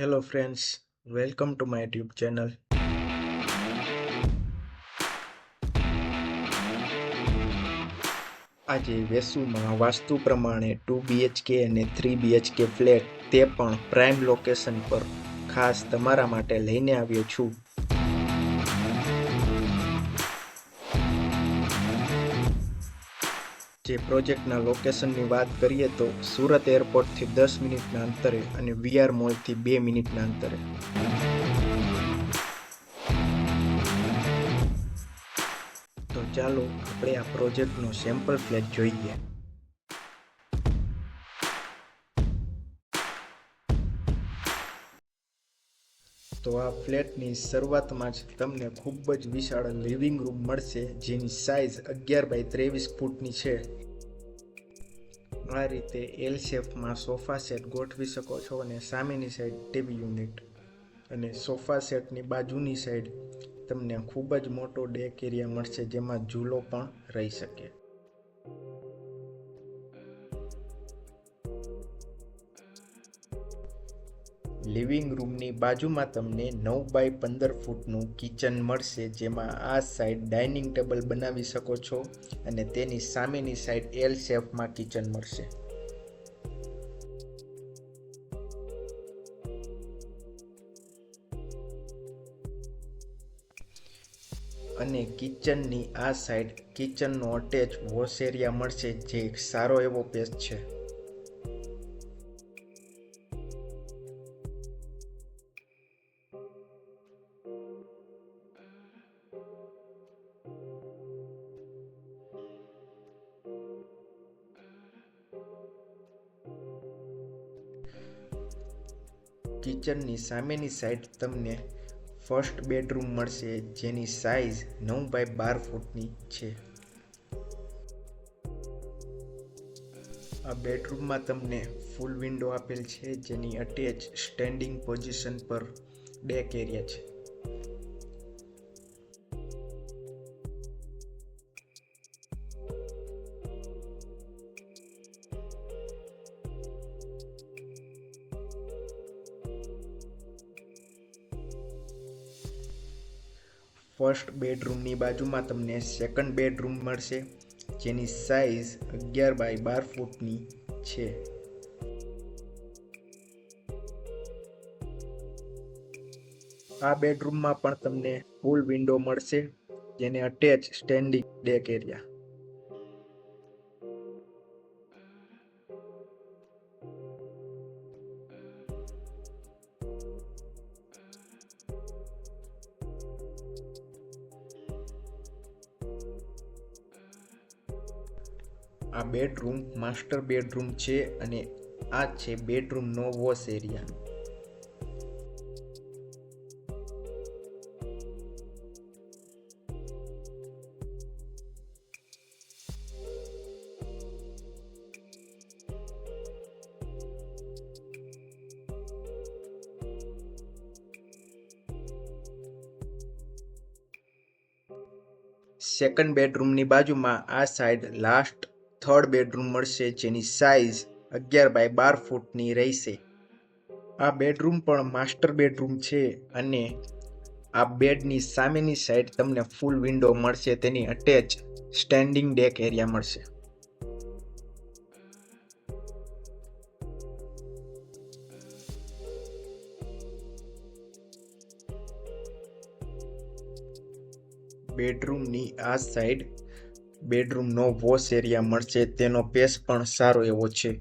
Hello friends, welcome to my YouTube channel. આજે વેસુમાં વાસ્તુ પ્રમાણે 2 BHK અને 3 BHK ફ્લેટ તે પણ પ્રાઇમ લોકેશન પર ખાસ તમારા માટે લઈને આવ્યો છું. જે પ્રોજેક્ટના લોકેશનની વાત કરીએ તો સુરત એરપોર્ટથી 10 મિનિટના અંતરે અને VR મોલથી 2 મિનિટના અંતરે. તો ચાલો આપણે આ પ્રોજેક્ટનો સેમ્પલ ફ્લેટ જોઈએ. તો આ ફ્લેટની શરૂઆતમાં જ તમને ખૂબ જ વિશાળ લિવિંગ રૂમ મળશે, જેની સાઇઝ 11 બાય 23 ફૂટની છે. આ રીતે એલ શેપમાં સોફા સેટ ગોઠવી શકો છો અને સામેની સાઈડ ટીવી યુનિટ અને સોફા સેટની બાજુની સાઈડ તમને ખૂબ જ મોટો ડેક એરિયા મળશે, જેમાં ઝૂલો પણ રહી શકે. લિવિંગ રૂમની બાજુમાં તમને 9 બાય 15 ફૂટનું કિચન મળશે, જેમાં આ સાઈડ ડાઇનિંગ ટેબલ બનાવી શકો છો અને તેની સામેની સાઈડ એલ શેપમાં કિચન મળશે. અને કિચનની આ સાઈડ કિચનનો અટેચ વોશ એરિયા મળશે, જે એક સારો એવો પેસ છે. કિચનની સામેની સાઈડ તમને ફર્સ્ટ બેડરૂમ મળશે, જેની સાઇઝ 9 બાય 12 ફૂટની છે. આ બેડરૂમમાં તમને ફૂલ વિન્ડો આપેલ છે, જેની અટેચ સ્ટેન્ડિંગ પોઝિશન પર ડેક એરિયા છે. ફર્સ્ટ બેડરૂમની બાજુમાં તમને સેકન્ડ બેડરૂમ મળશે, જેની સાઇઝ 11 બાય 12 ફૂટની છે. આ બેડરૂમમાં પણ તમને ફૂલ વિન્ડો મળશે, જેને અટેચ સ્ટેન્ડિંગ ડેક એરિયા. આ બેડરૂમ માસ્ટર બેડરૂમ છે અને આ છે બેડરૂમનો વોશ એરિયા. સેકન્ડ બેડરૂમની બાજુમાં આ સાઈડ લાસ્ટ થર્ડ બેડરૂમ મળશે, જેની સાઇઝ 11 બાય 12 ફૂટની રહેશે. આ બેડરૂમ પણ માસ્ટર બેડરૂમ છે અને આ બેડની સામેની સાઈડ તમને ફૂલ વિન્ડો મળશે, તેની અટેચ સ્ટેન્ડિંગ ડેક એરિયા મળશે. બેડરૂમની આ સાઈડ બેડરૂમનો વોશ એરિયા મળશે, તેનો પેસ પણ સારો એવો છે.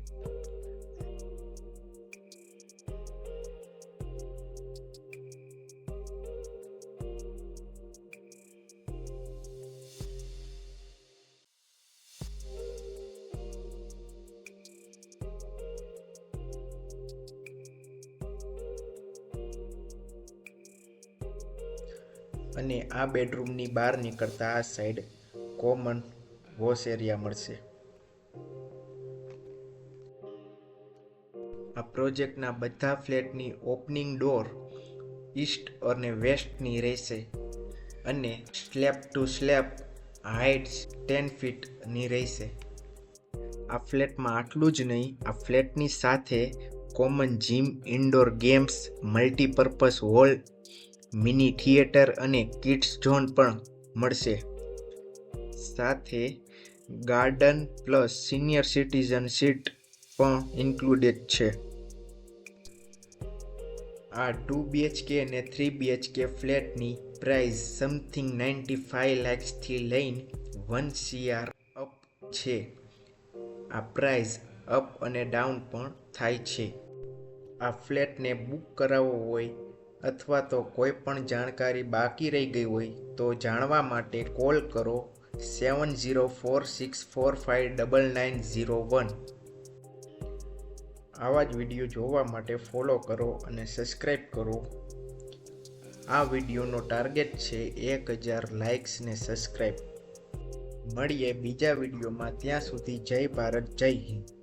અને આ બેડરૂમની બહાર નીકળતા આ સાઈડ કોમન વોશ એરિયા મળશે. આ પ્રોજેક્ટના બધા ફ્લેટની ઓપનિંગ ડોર ઈસ્ટ અને વેસ્ટની રહેશે અને સ્લેબ ટુ સ્લેબ હાઇટ 10 ફીટની રહેશે. આ ફ્લેટમાં આટલું જ નહીં, આ ફ્લેટની સાથે common gym, indoor games, multipurpose hall, mini theatre અને કિડ્સ ઝોન પણ મળશે. સાથે garden plus senior citizen seat પણ ઇન્ક્લુડેડ છે. આ 2 BHK અને 3 BHK ફ્લેટની પ્રાઇસ સમથિંગ 95 લાખ્સથી લઈને 1 CR અપ છે. આ પ્રાઇસ અપ અને ડાઉન પણ થાય છે. આ ફ્લેટને બુક કરાવવો હોય અથવા તો કોઈ પણ જાણકારી બાકી રહી ગઈ હોય તો જાણવા માટે કોલ કરો 7046459901. આવા જ વિડીયો જોવા માટે ફોલો કરો અને સબસ્ક્રાઈબ કરો. આ વિડીયોનો ટાર્ગેટ છે 1000 લાઇક્સ ને સબસ્ક્રાઈબ. મળીએ બીજા વિડીયોમાં. ત્યાં સુધી જય ભારત, જય હિન્દ.